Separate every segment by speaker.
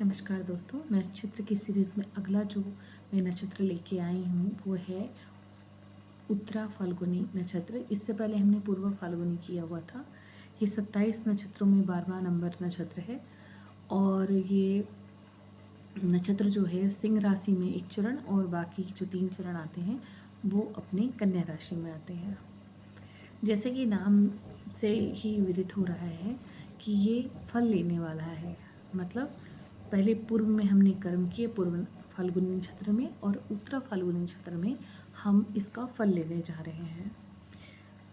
Speaker 1: नमस्कार दोस्तों, नक्षत्र की सीरीज़ में अगला जो मैं नक्षत्र लेके आई हूँ वो है उत्तरा फाल्गुनी नक्षत्र। इससे पहले हमने पूर्व फाल्गुनी किया हुआ था। ये 27 नक्षत्रों में 12वां नंबर नक्षत्र है और ये नक्षत्र जो है सिंह राशि में एक चरण और बाकी जो 3 चरण आते हैं वो अपने कन्या राशि में आते हैं। जैसे कि नाम से ही विदित हो रहा है कि ये फल लेने वाला है, मतलब पहले पूर्व में हमने कर्म किए पूर्व फाल्गुनी नक्षत्र में और उत्तरा फाल्गुनी नक्षत्र में हम इसका फल लेने जा रहे हैं।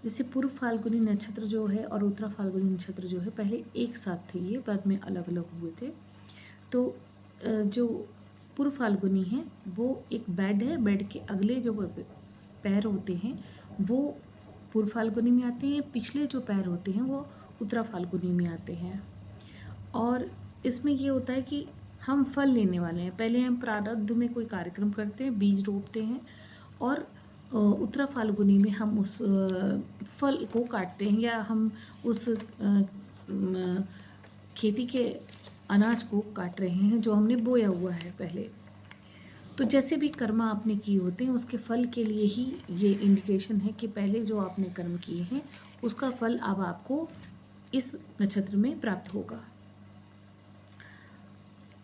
Speaker 1: जैसे पूर्व फाल्गुनी नक्षत्र जो है और उत्तरा फाल्गुनी नक्षत्र जो है पहले एक साथ थे, ये बाद में अलग अलग हुए थे। तो जो पूर्व फाल्गुनी है वो एक बेड है, बेड के अगले जो पैर होते हैं वो पूर्व फाल्गुनी में आते हैं, पिछले जो पैर होते हैं वो उत्तरा फाल्गुनी में आते हैं। और इसमें ये होता है कि हम फल लेने वाले हैं। पहले हम प्रारब्ध में कोई कार्यक्रम करते हैं, बीज रोपते हैं और उत्तरा फाल्गुनी में हम उस फल को काटते हैं या हम उस खेती के अनाज को काट रहे हैं जो हमने बोया हुआ है पहले। तो जैसे भी कर्म आपने किए होते हैं उसके फल के लिए ही ये इंडिकेशन है कि पहले जो आपने कर्म किए हैं उसका फल अब आपको इस नक्षत्र में प्राप्त होगा।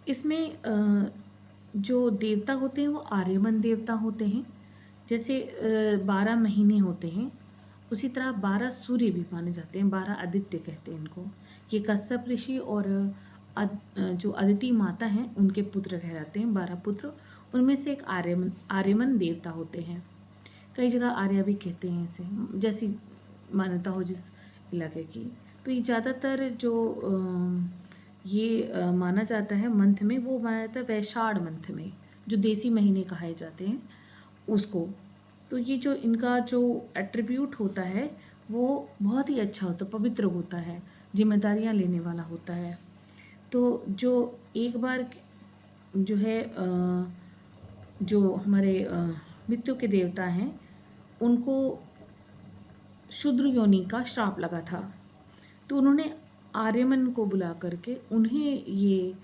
Speaker 1: इसमें जो देवता होते हैं वो आर्यमन देवता होते हैं। जैसे 12 महीने होते हैं उसी तरह 12 सूर्य भी माने जाते हैं, 12 आदित्य कहते हैं इनको। ये कश्यप ऋषि और जो अदिति माता हैं उनके पुत्र कहलाते हैं, 12 पुत्र। उनमें से एक आर्यमन देवता होते हैं। कई जगह आर्या भी कहते हैं इसे, जैसी मान्यता हो जिस इलाके की। तो ये ज़्यादातर जो ये माना जाता है मंथ में, वो माना जाता है वैशाख मंथ में, जो देसी महीने कहे जाते हैं उसको। तो ये जो इनका जो एट्रीब्यूट होता है वो बहुत ही अच्छा होता है, पवित्र होता है, जिम्मेदारियां लेने वाला होता है। तो जो एक बार जो है जो हमारे मृत्यु के देवता हैं उनको शूद्र योनि का श्राप लगा था, तो उन्होंने आर्यमन को बुला करके उन्हें ये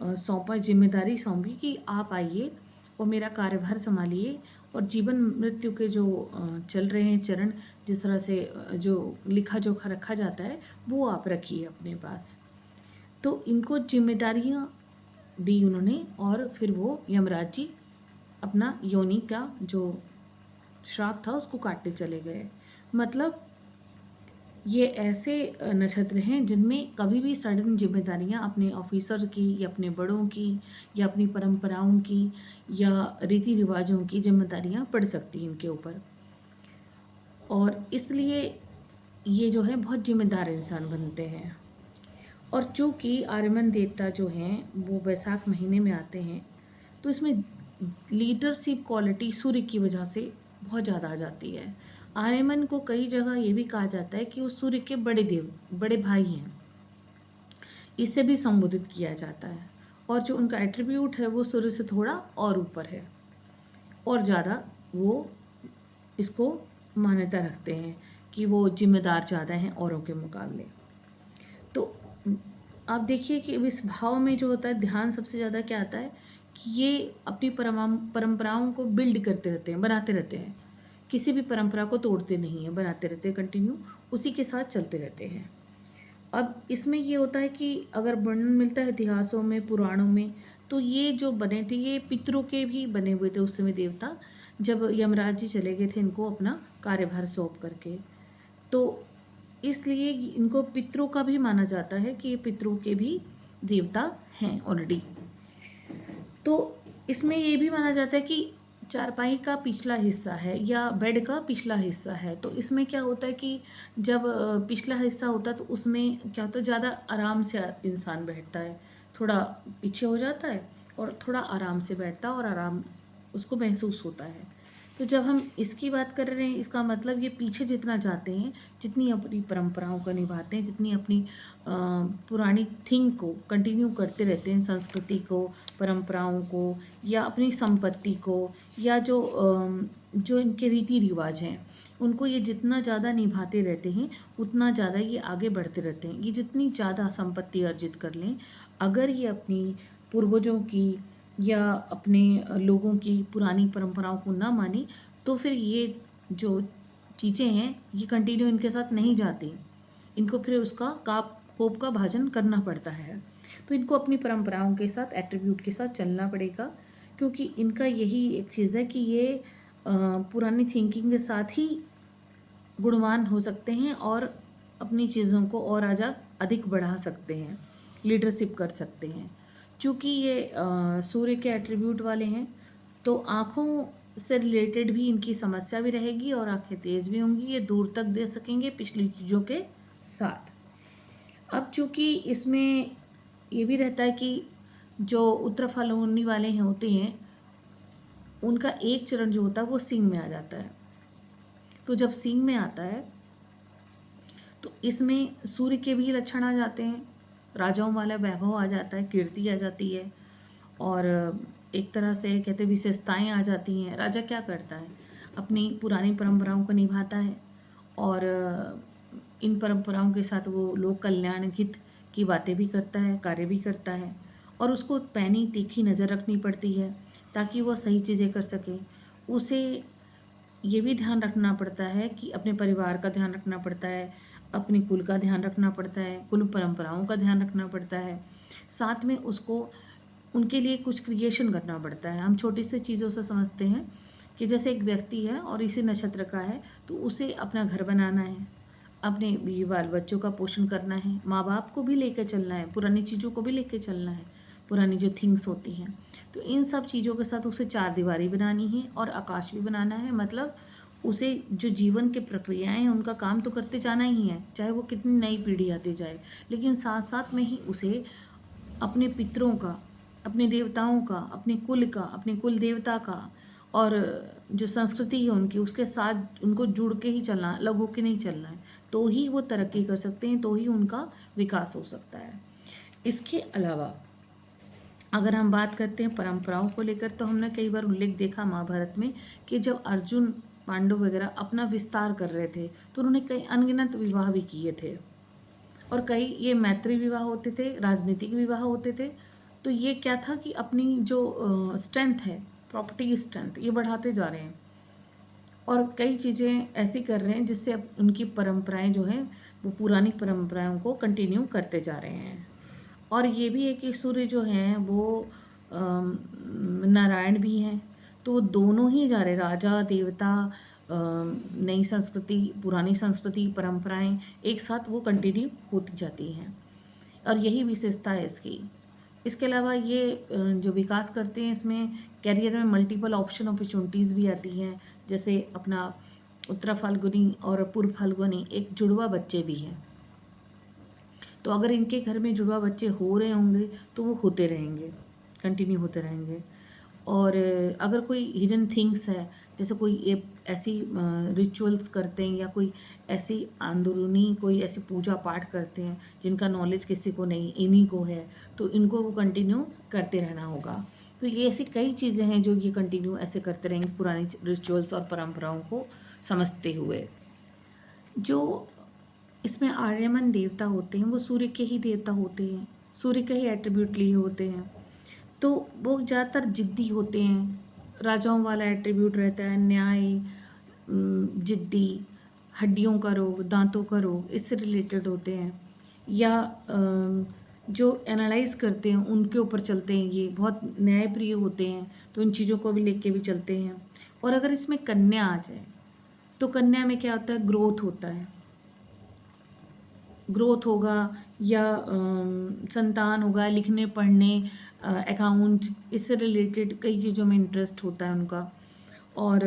Speaker 1: सौंपा, जिम्मेदारी सौंपी कि आप आइए और मेरा कार्यभार संभालिए और जीवन मृत्यु के जो चल रहे हैं चरण, जिस तरह से जो लिखा जोखा रखा जाता है वो आप रखिए अपने पास। तो इनको जिम्मेदारियाँ दी उन्होंने और फिर वो यमराज जी अपना योनि का जो श्राप था उसको काटने चले गए। मतलब ये ऐसे नक्षत्र हैं जिनमें कभी भी सडन जिम्मेदारियां अपने ऑफिसर की या अपने बड़ों की या अपनी परंपराओं की या रीति रिवाजों की जिम्मेदारियां पड़ सकती हैं इनके ऊपर, और इसलिए ये जो है बहुत जिम्मेदार इंसान बनते हैं। और चूँकि आर्यमन देवता जो हैं वो वैशाख महीने में आते हैं तो इसमें लीडरशिप क्वालिटी सूर्य की वजह से बहुत ज़्यादा आ जाती है। आर्यमन को कई जगह ये भी कहा जाता है कि वो सूर्य के बड़े भाई हैं, इससे भी संबोधित किया जाता है। और जो उनका एट्रीब्यूट है वो सूर्य से थोड़ा और ऊपर है और ज़्यादा वो इसको मान्यता रखते हैं कि वो जिम्मेदार ज़्यादा हैं औरों के मुकाबले। तो आप देखिए कि इस भाव में जो होता है ध्यान सबसे ज़्यादा क्या आता है कि ये अपनी परंपराओं को बिल्ड करते रहते हैं, बनाते रहते हैं। किसी भी परंपरा को तोड़ते नहीं हैं, बनाते रहते हैं, कंटिन्यू उसी के साथ चलते रहते हैं। अब इसमें ये होता है कि अगर वर्णन मिलता है इतिहासों में, पुराणों में, तो ये जो बने थे ये पितरों के भी बने हुए थे उस समय देवता, जब यमराज जी चले गए थे इनको अपना कार्यभार सौंप करके। तो इसलिए इनको पितरों का भी माना जाता है कि ये पितरों के भी देवता हैं ऑलरेडी। तो इसमें ये भी माना जाता है कि चारपाई का पिछला हिस्सा है या बेड का पिछला हिस्सा है, तो इसमें क्या होता है कि जब पिछला हिस्सा होता है तो उसमें क्या होता है ज़्यादा आराम से इंसान बैठता है, थोड़ा पीछे हो जाता है और थोड़ा आराम से बैठता है और आराम उसको महसूस होता है। तो जब हम इसकी बात कर रहे हैं इसका मतलब ये पीछे जितना जाते हैं, जितनी अपनी परंपराओं को निभाते हैं, जितनी अपनी पुरानी थिंग को कंटिन्यू करते रहते हैं, संस्कृति को, परंपराओं को या अपनी संपत्ति को या जो इनके रीति रिवाज हैं उनको ये जितना ज़्यादा निभाते रहते हैं उतना ज़्यादा ये आगे बढ़ते रहते हैं। ये जितनी ज़्यादा संपत्ति अर्जित कर लें, अगर ये अपनी पूर्वजों की या अपने लोगों की पुरानी परंपराओं को ना मानी, तो फिर ये जो चीज़ें हैं ये कंटिन्यू इनके साथ नहीं जाती। इनको फिर उसका कोप का भाजन करना पड़ता है। तो इनको अपनी परंपराओं के साथ, एट्रीब्यूट के साथ चलना पड़ेगा, क्योंकि इनका यही एक चीज़ है कि ये पुरानी थिंकिंग के साथ ही गुणवान हो सकते हैं और अपनी चीज़ों को और अधिक बढ़ा सकते हैं, लीडरशिप कर सकते हैं। चूँकि ये सूर्य के एट्रीब्यूट वाले हैं, तो आँखों से रिलेटेड भी इनकी समस्या भी रहेगी और आँखें तेज़ भी होंगी, ये दूर तक दे सकेंगे पिछली चीज़ों के साथ। अब चूँकि इसमें ये भी रहता है कि जो उत्तर फाल्गुनी वाले हैं होते हैं, उनका एक चरण जो होता है वो सिंह में आ जाता है। तो जब सिंह में आता है तो इसमें सूर्य के भी लक्षण आ जाते हैं, राजाओं वाला वैभव आ जाता है, कीर्ति आ जाती है और एक तरह से कहते विशेषताएं आ जाती हैं। राजा क्या करता है, अपनी पुरानी परंपराओं को निभाता है और इन परंपराओं के साथ वो लोक कल्याण हित की बातें भी करता है, कार्य भी करता है और उसको पैनी तीखी नज़र रखनी पड़ती है ताकि वो सही चीज़ें कर सके। उसे ये भी ध्यान रखना पड़ता है कि अपने परिवार का ध्यान रखना पड़ता है, अपने कुल का ध्यान रखना पड़ता है, कुल परंपराओं का ध्यान रखना पड़ता है। साथ में उसको उनके लिए कुछ क्रिएशन करना पड़ता है। हम छोटी सी चीज़ों से समझते हैं कि जैसे एक व्यक्ति है और इसी नक्षत्र का है, तो उसे अपना घर बनाना है, अपने बीवी बाल बच्चों का पोषण करना है, माँ बाप को भी लेकर चलना है, पुरानी चीज़ों को भी लेकर चलना है, पुरानी जो थिंग्स होती हैं। तो इन सब चीज़ों के साथ उसे चार दीवारी बनानी है और आकाश भी बनाना है। मतलब उसे जो जीवन के प्रक्रियाएं हैं उनका काम तो करते जाना ही है, चाहे वो कितनी नई पीढ़ी आती जाए, लेकिन साथ साथ में ही उसे अपने पितरों का, अपने देवताओं का, अपने कुल का, अपने कुल देवता का और जो संस्कृति है उनकी, उसके साथ उनको जुड़ के ही चलना, अलग होके नहीं चलना है। तो ही वो तरक्की कर सकते हैं, तो ही उनका विकास हो सकता है। इसके अलावा अगर हम बात करते हैं परंपराओं को लेकर, तो हमने कई बार उल्लेख देखा महाभारत में कि जब अर्जुन, पांडव वगैरह अपना विस्तार कर रहे थे तो उन्होंने कई अनगिनत विवाह भी किए थे और कई ये मैत्री विवाह होते थे, राजनीतिक विवाह होते थे। तो ये क्या था कि अपनी जो स्ट्रेंथ है, प्रॉपर्टी स्ट्रेंथ, ये बढ़ाते जा रहे हैं और कई चीज़ें ऐसी कर रहे हैं जिससे अब उनकी परंपराएं जो हैं वो पुरानी परंपराओं को कंटिन्यू करते जा रहे हैं। और ये भी है कि सूर्य जो हैं वो नारायण भी हैं, तो वो दोनों ही जा रहे, राजा देवता, नई संस्कृति, पुरानी संस्कृति, परंपराएं एक साथ वो कंटिन्यू होती जाती हैं और यही विशेषता है इसकी। इसके अलावा ये जो विकास करते हैं इसमें कैरियर में मल्टीपल ऑप्शन अपॉर्चुनिटीज़ भी आती हैं। जैसे अपना उत्तरा फाल्गुनी और पूर्व फाल्गुनी एक जुड़वा बच्चे भी हैं, तो अगर इनके घर में जुड़वा बच्चे हो रहे होंगे तो वो होते रहेंगे, कंटिन्यू होते रहेंगे। और अगर कोई हिडन थिंग्स है, जैसे कोई ऐसी रिचुअल्स करते हैं या कोई ऐसी अंदरूनी कोई ऐसी पूजा पाठ करते हैं जिनका नॉलेज किसी को नहीं, इन्हीं को है, तो इनको वो कंटिन्यू करते रहना होगा। तो ये ऐसी कई चीज़ें हैं जो ये कंटिन्यू ऐसे करते रहेंगे पुरानी रिचुअल्स और परंपराओं को समझते हुए। जो इसमें आर्यमन देवता होते हैं वो सूर्य के ही देवता होते हैं, सूर्य के ही एट्रीब्यूट लिए होते हैं, तो वो ज़्यादातर जिद्दी होते हैं। राजाओं वाला एट्रीब्यूट रहता है, न्याय, जिद्दी, हड्डियों का रोग, दांतों का रोग, इससे रिलेटेड होते हैं। या जो एनालाइज करते हैं उनके ऊपर चलते हैं, ये बहुत न्यायप्रिय होते हैं, तो इन चीज़ों को भी लेके भी चलते हैं। और अगर इसमें कन्या आ जाए तो कन्या में क्या होता है, ग्रोथ होता है, ग्रोथ होगा या संतान होगा, लिखने पढ़ने, अकाउंट, इससे रिलेटेड कई चीज़ों में इंटरेस्ट होता है उनका। और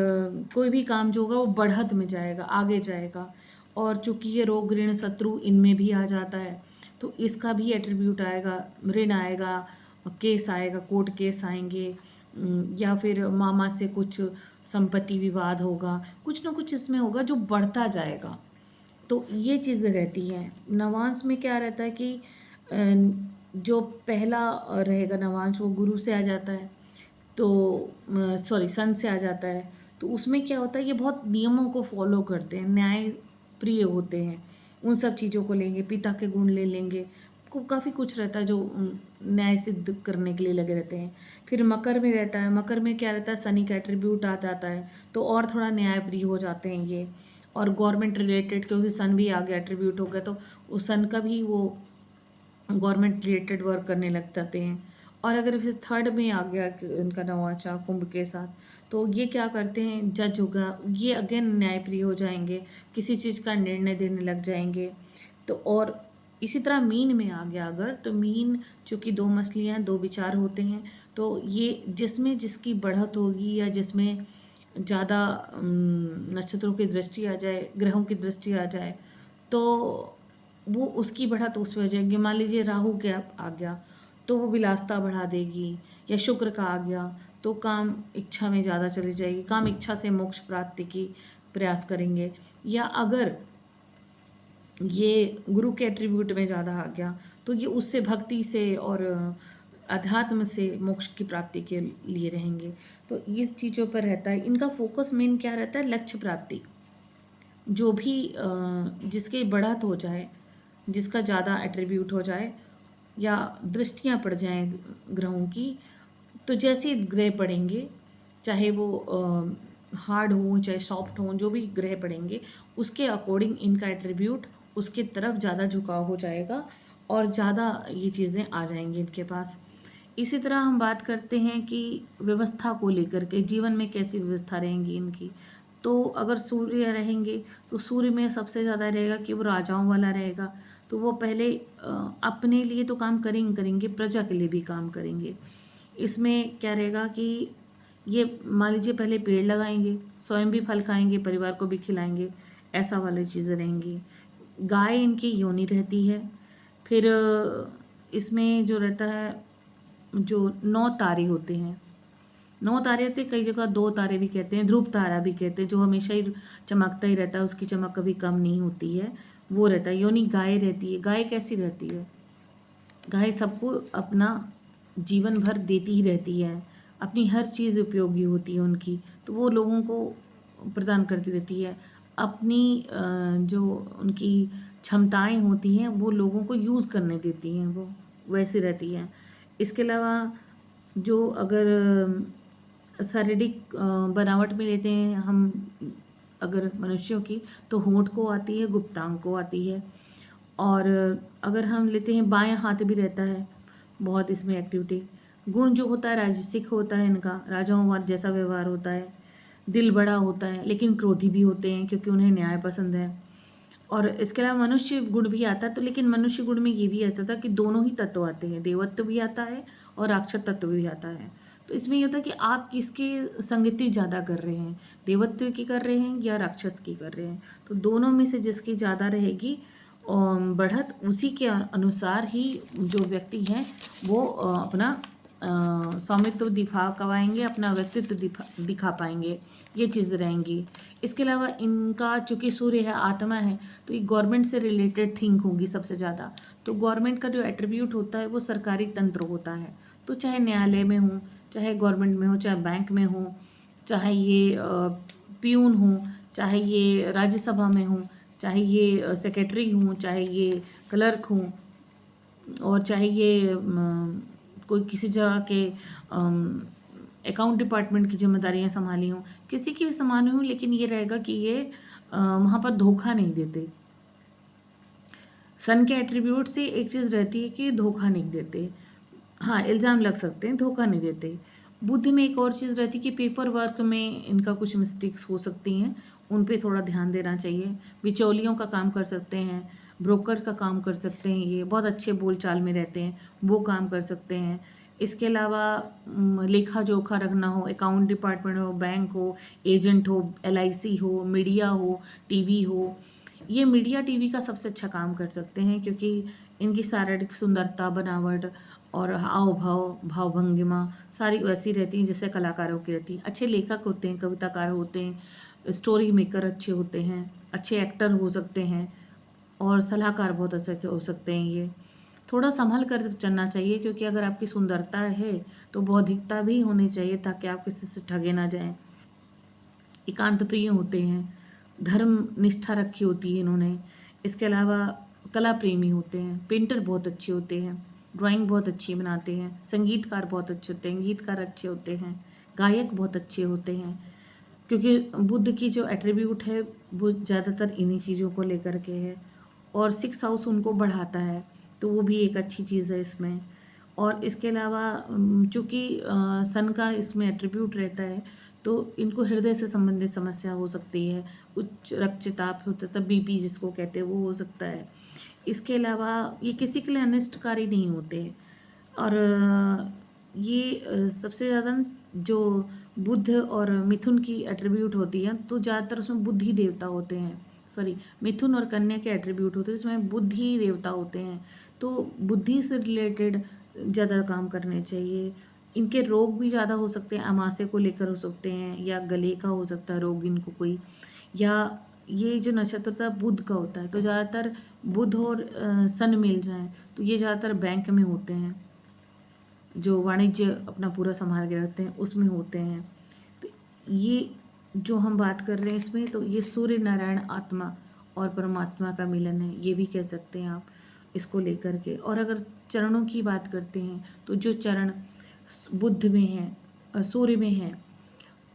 Speaker 1: कोई भी काम जो होगा वो बढ़त में जाएगा, आगे जाएगा। और चूँकि ये रोग ऋण शत्रु इनमें भी आ जाता है, तो इसका भी एट्रीब्यूट आएगा, ऋण आएगा, केस आएगा, कोर्ट केस आएंगे, या फिर मामा से कुछ संपत्ति विवाद होगा, कुछ ना कुछ इसमें होगा जो बढ़ता जाएगा। तो ये चीज़ें रहती हैं। नवांश में क्या रहता है कि जो पहला रहेगा नवांश वो गुरु से आ जाता है, तो सॉरी सन से आ जाता है, तो उसमें क्या होता है, ये बहुत नियमों को फॉलो करते हैं, न्याय प्रिय होते हैं, उन सब चीज़ों को लेंगे, पिता के गुण ले लेंगे, को काफ़ी कुछ रहता है जो न्याय सिद्ध करने के लिए लगे रहते हैं। फिर मकर में रहता है, मकर में क्या रहता है, शनि का एट्रीब्यूट आ जाता है, तो और थोड़ा न्यायप्रिय हो जाते हैं ये। और गवर्नमेंट रिलेटेड, क्योंकि सन भी आ गया, एट्रीब्यूट हो गया, तो उस सन का भी वो गवर्नमेंट रिलेटेड वर्क करने लग जाते हैं। और अगर फिर थर्ड में आ गया इनका नवाचा कुंभ के साथ, तो ये क्या करते हैं, जज होगा, ये अगेन न्यायप्रिय हो जाएंगे, किसी चीज़ का निर्णय देने लग जाएंगे। तो और इसी तरह मीन में आ गया अगर, तो मीन चूँकि दो मछलियाँ हैं, दो विचार होते हैं, तो ये जिसमें जिसकी बढ़त होगी या जिसमें ज़्यादा नक्षत्रों की दृष्टि आ जाए, ग्रहों की दृष्टि आ जाए, तो वो उसकी बढ़त उसमें हो जाएगी। मान लीजिए राहु के आ गया तो वो विलासता बढ़ा देगी, या शुक्र का आ गया तो काम इच्छा में ज़्यादा चली जाएगी, काम इच्छा से मोक्ष प्राप्ति की प्रयास करेंगे। या अगर ये गुरु के एट्रीब्यूट में ज़्यादा आ गया तो ये उससे भक्ति से और अध्यात्म से मोक्ष की प्राप्ति के लिए रहेंगे। तो ये चीज़ों पर रहता है, इनका फोकस मेन क्या रहता है, लक्ष्य प्राप्ति। जो भी जिसकी बढ़त हो जाए, जिसका ज़्यादा एट्रीब्यूट हो जाए या दृष्टियाँ पड़ जाएं ग्रहों की, तो जैसे ही ग्रह पड़ेंगे, चाहे वो हार्ड हो चाहे सॉफ्ट हो, जो भी ग्रह पड़ेंगे उसके अकॉर्डिंग इनका एट्रीब्यूट उसके तरफ ज़्यादा झुकाव हो जाएगा और ज़्यादा ये चीज़ें आ जाएंगी इनके पास। इसी तरह हम बात करते हैं कि व्यवस्था को लेकर के जीवन में कैसी व्यवस्था रहेंगी इनकी। तो अगर सूर्य रहेंगे तो सूर्य में सबसे ज़्यादा रहेगा कि वो राजाओं वाला रहेगा। तो वो पहले अपने लिए तो काम करेंगे, प्रजा के लिए भी काम करेंगे। इसमें क्या रहेगा कि ये मान लीजिए पहले पेड़ लगाएंगे, स्वयं भी फल खाएंगे, परिवार को भी खिलाएंगे, ऐसा वाली चीज़ें रहेंगी। गाय इनकी योनि रहती है। फिर इसमें जो रहता है, जो 9 तारे होते हैं, 9 तारे होते हैं, कई जगह 2 तारे भी कहते हैं, ध्रुव तारा भी कहते हैं, जो हमेशा ही चमकता ही रहता है, उसकी चमक कभी कम नहीं होती है, वो रहता है। योनि गाय रहती है। गाय कैसी रहती है, गाय सबको अपना जीवन भर देती ही रहती है, अपनी हर चीज़ उपयोगी होती है उनकी, तो वो लोगों को प्रदान करती रहती है। अपनी जो उनकी क्षमताएं होती हैं वो लोगों को यूज़ करने देती हैं, वो वैसी रहती हैं। इसके अलावा जो अगर शारीरिक बनावट में लेते हैं हम अगर मनुष्यों की, तो होंठ को आती है, गुप्तांग को आती है। और अगर हम लेते हैं बायां हाथ भी रहता है बहुत इसमें एक्टिविटी। गुण जो होता है राजसिक होता है इनका, राजाओं जैसा व्यवहार होता है, दिल बड़ा होता है, लेकिन क्रोधी भी होते हैं क्योंकि उन्हें न्याय पसंद है। और इसके अलावा मनुष्य गुण भी आता है, तो लेकिन मनुष्य गुण में ये भी आता था कि दोनों ही तत्व आते हैं, देवत्व भी आता है और राक्षस तत्व भी आता है। तो इसमें ये होता है कि आप किसकी संगति ज़्यादा कर रहे हैं, देवत्व की कर रहे हैं या राक्षस की कर रहे हैं। तो दोनों में से जिसकी ज़्यादा रहेगी बढ़त, उसी के अनुसार ही जो व्यक्ति हैं वो अपना स्वामित्व दिखा पाएंगे, अपना व्यक्तित्व दिखा पाएंगे, ये चीज़ रहेंगी। इसके अलावा इनका चूँकि सूर्य है, आत्मा है, तो ये गवर्नमेंट से रिलेटेड थिंक होगी सबसे ज़्यादा। तो गवर्नमेंट का जो एट्रीब्यूट होता है वो सरकारी तंत्र होता है, तो चाहे न्यायालय में हो, चाहे गवर्नमेंट में हो, चाहे बैंक में हो, चाहे ये प्यून हो, चाहे ये राज्यसभा में हो, चाहे ये सेक्रेटरी हों, चाहे ये क्लर्क हों, और चाहे ये कोई किसी जगह के अकाउंट डिपार्टमेंट की जिम्मेदारियां संभाली हों, किसी की भी संभाली हों, लेकिन ये रहेगा कि ये वहाँ पर धोखा नहीं देते। सन के एट्रीब्यूट से एक चीज़ रहती है कि धोखा नहीं देते, हाँ इल्ज़ाम लग सकते हैं, धोखा नहीं देते। बुद्ध में एक और चीज़ रहती है कि पेपर वर्क में इनका कुछ मिस्टेक्स हो सकती हैं, उन पे थोड़ा ध्यान देना चाहिए। बिचौलियों का काम कर सकते हैं, ब्रोकर का काम कर सकते हैं, ये बहुत अच्छे बोलचाल में रहते हैं, वो काम कर सकते हैं। इसके अलावा लेखा जोखा रखना हो, अकाउंट डिपार्टमेंट हो, बैंक हो, एजेंट हो, LIC हो, मीडिया हो, टीवी हो, ये मीडिया टीवी का सबसे अच्छा काम कर सकते हैं, क्योंकि इनकी शारीरिक सुंदरता, बनावट और हाव भाव, भाव भंगिमा सारी वैसी रहती हैं जैसे कलाकारों की रहती हैं। अच्छे लेखक होते हैं, कविताकार होते हैं, स्टोरी मेकर अच्छे होते हैं, अच्छे एक्टर हो सकते हैं, और सलाहकार बहुत अच्छे हो सकते हैं। ये थोड़ा संभल कर चलना चाहिए, क्योंकि अगर आपकी सुंदरता है तो बौद्धिकता भी होनी चाहिए ताकि आप किसी से ठगे ना जाएं। एकांत प्रिय होते हैं, धर्म निष्ठा रखी होती है इन्होंने। इसके अलावा कला प्रेमी होते हैं, पेंटर बहुत अच्छे होते हैं, ड्राइंग बहुत अच्छी बनाते हैं, संगीतकार बहुत अच्छे होते हैं, गीतकार अच्छे होते हैं, गायक बहुत अच्छे होते हैं, क्योंकि बुध की जो एट्रीब्यूट है वो ज़्यादातर इन्हीं चीज़ों को लेकर के है। और 6 हाउस उनको बढ़ाता है, तो वो भी एक अच्छी चीज़ है इसमें। और इसके अलावा चूँकि सन का इसमें एट्रीब्यूट रहता है, तो इनको हृदय से संबंधित समस्या हो सकती है, उच्च रक्तचाप होता है, तब बीपी जिसको कहते हैं वो हो सकता है। इसके अलावा ये किसी के लिए अनिष्टकारी नहीं होते हैं। और ये सबसे ज़्यादा जो बुध और मिथुन की एट्रीब्यूट होती है, तो ज़्यादातर उसमें बुद्धि देवता होते हैं। सॉरी, मिथुन और कन्या के एट्रीब्यूट होते हैं, इसमें बुद्धि देवता होते हैं। तो बुद्धि से रिलेटेड ज़्यादा काम करने चाहिए। इनके रोग भी ज़्यादा हो सकते हैं, अमाशय को लेकर हो सकते हैं, या गले का हो सकता है रोग इनको कोई, या ये जो नक्षत्र होता है बुध का होता है, तो ज़्यादातर बुध और सन मिल जाएं तो ये ज़्यादातर बैंक में होते हैं, जो वाणिज्य अपना पूरा संभाल के रखते हैं उसमें होते हैं। तो ये जो हम बात कर रहे हैं इसमें, तो ये सूर्य नारायण आत्मा और परमात्मा का मिलन है, ये भी कह सकते हैं आप इसको लेकर के। और अगर चरणों की बात करते हैं, तो जो चरण बुध में है, सूर्य में है,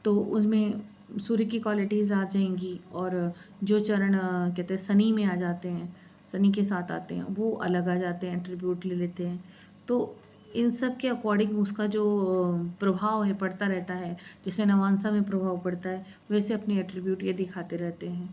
Speaker 1: तो उसमें सूर्य की क्वालिटीज़ आ जाएंगी। और जो चरण कहते हैं शनि में आ जाते हैं, शनि के साथ आते हैं, वो अलग आ जाते हैं, एट्रीब्यूट ले लेते हैं। तो इन सब के अकॉर्डिंग उसका जो प्रभाव है पड़ता रहता है, जैसे नवांशा में प्रभाव पड़ता है वैसे अपने एट्रीब्यूट ये दिखाते रहते हैं।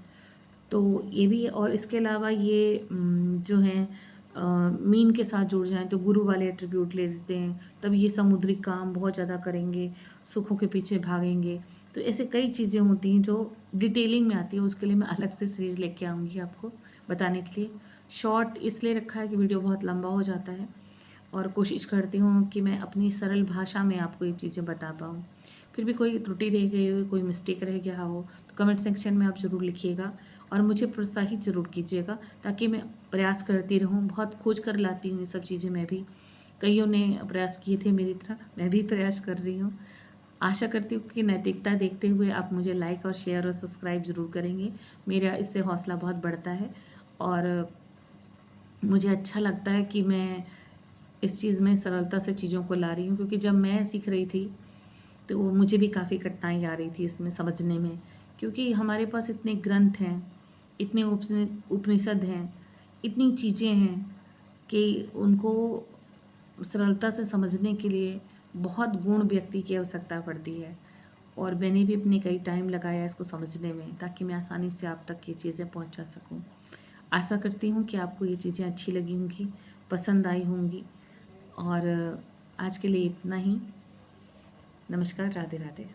Speaker 1: तो ये भी। और इसके अलावा ये जो है मीन के साथ जुड़ जाएं तो गुरु वाले एट्रीब्यूट ले लेते हैं, तब ये समुद्री काम बहुत ज़्यादा करेंगे, सुखों के पीछे भागेंगे। तो ऐसे कई चीज़ें होती हैं जो डिटेलिंग में आती है, उसके लिए मैं अलग से सीरीज़ लेके आऊँगी आपको बताने के लिए। शॉर्ट इसलिए रखा है कि वीडियो बहुत लंबा हो जाता है, और कोशिश करती हूँ कि मैं अपनी सरल भाषा में आपको ये चीज़ें बता पाऊँ। फिर भी कोई त्रुटि रह गई हो, कोई मिस्टेक रह गया हो, तो कमेंट सेक्शन में आप ज़रूर लिखिएगा और मुझे प्रोत्साहित ज़रूर कीजिएगा, ताकि मैं प्रयास करती रहूँ। बहुत खोज कर लाती हूँ ये सब चीज़ें मैं भी, कईयों ने प्रयास किए थे मेरी तरह, मैं भी प्रयास कर रही हूँ। आशा करती हूँ कि नैतिकता देखते हुए आप मुझे लाइक और शेयर और सब्सक्राइब ज़रूर करेंगे। मेरा इससे हौसला बहुत बढ़ता है, और मुझे अच्छा लगता है कि मैं इस चीज़ में सरलता से चीज़ों को ला रही हूँ, क्योंकि जब मैं सीख रही थी तो वो मुझे भी काफ़ी कठिनाई आ रही थी इसमें समझने में, क्योंकि हमारे पास इतने ग्रंथ हैं, इतने उपनिषद हैं, इतनी चीज़ें हैं कि उनको सरलता से समझने के लिए बहुत गुण व्यक्ति की आवश्यकता पड़ती है। और मैंने भी अपने कई टाइम लगाया इसको समझने में, ताकि मैं आसानी से आप तक ये चीज़ें पहुंचा सकूं। आशा करती हूँ कि आपको ये चीज़ें अच्छी लगी होंगी, पसंद आई होंगी। और आज के लिए इतना ही। नमस्कार, राधे राधे।